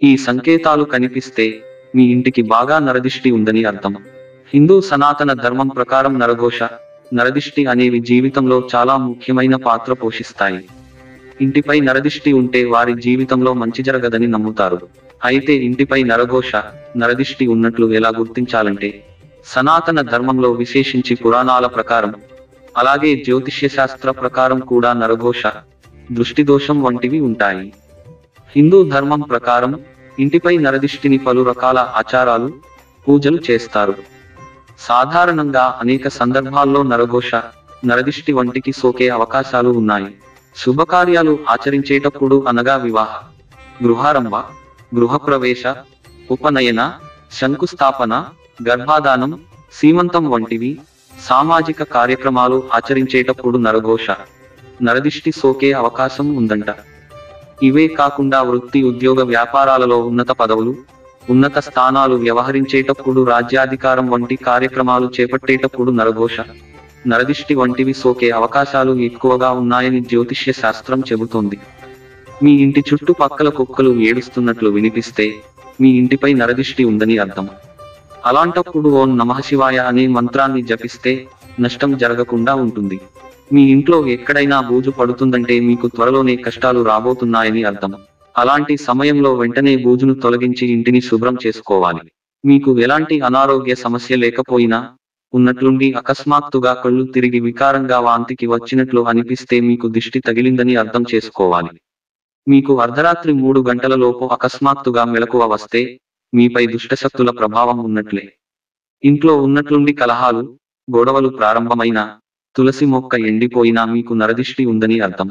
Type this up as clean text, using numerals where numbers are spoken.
ఈ సంకేతాలు కనిపిస్తే మీ ఇంటికి బాగా నరదిష్టి ఉందని అర్థం. హిందూ సనాతన ధర్మం ప్రకారం నరఘోష, నరదిష్టి అనేవి జీవితంలో చాలా ముఖ్యమైన పాత్ర పోషిస్తాయి. ఇంటిపై నరదిష్టి ఉంటే వారి జీవితంలో మంచి జరగదని నమ్ముతారు. అయితే ఇంటిపై నరఘోష, నరదిష్టి ఉన్నట్లు ఎలా గుర్తించాలంటే, సనాతన ధర్మంలో విశేషించి పురాణాల ప్రకారం, అలాగే జ్యోతిష్య శాస్త్ర ప్రకారం కూడా నరఘోష, దృష్టిదోషం వంటివి ఉంటాయి. హిందూ ధర్మం ప్రకారం ఇంటిపై నరదిష్టిని పలు రకాల ఆచారాలు, పూజలు చేస్తారు. సాధారణంగా అనేక సందర్భాల్లో నరఘోష, నరదిష్టి వంటికి సోకే అవకాశాలు ఉన్నాయి. శుభకార్యాలు ఆచరించేటప్పుడు అనగా వివాహ, గృహారంభ, గృహప్రవేశ, ఉపనయన, శంకుస్థాపన, గర్భాధానం, సీమంతం వంటివి సామాజిక కార్యక్రమాలు ఆచరించేటప్పుడు నరఘోష, నరదిష్టి సోకే అవకాశం ఉందంట. ఇవే కాకుండా వృత్తి, ఉద్యోగ, వ్యాపారాలలో ఉన్నత పదవులు, ఉన్నత స్థానాలు వ్యవహరించేటప్పుడు, రాజ్యాధికారం వంటి కార్యక్రమాలు చేపట్టేటప్పుడు నరఘోష, నరదిష్టి వంటివి సోకే అవకాశాలు ఎక్కువగా ఉన్నాయని జ్యోతిష్య శాస్త్రం చెబుతోంది. మీ ఇంటి చుట్టుపక్కల కుక్కలు ఏడుస్తున్నట్లు వినిపిస్తే మీ ఇంటిపై నరదిష్టి ఉందని అర్థం. అలాంటప్పుడు ఓం నమఃశివాయ అనే మంత్రాన్ని జపిస్తే నష్టం జరగకుండా ఉంటుంది. మీ ఇంట్లో ఎక్కడైనా బూజు పడుతుందంటే మీకు త్వరలోనే కష్టాలు రాబోతున్నాయని అర్థం. అలాంటి సమయంలో వెంటనే బూజును తొలగించి ఇంటిని శుభ్రం చేసుకోవాలి. మీకు ఎలాంటి అనారోగ్య సమస్య లేకపోయినా ఉన్నట్లుండి అకస్మాత్తుగా కళ్ళు తిరిగి వికారంగా వాంతికి వచ్చినట్లు అనిపిస్తే మీకు దిష్టి తగిలిందని అర్థం చేసుకోవాలి. మీకు అర్ధరాత్రి 3 గంటలలోపు అకస్మాత్తుగా మెలకువ వస్తే మీపై దుష్టశక్తుల ప్రభావం ఉన్నట్లే. ఇంట్లో ఉన్నట్లుండి కలహాలు, గొడవలు ప్రారంభమైనా, తులసి మొక్క ఎండిపోయినా మీకు నరదిష్టి ఉందని అర్థం.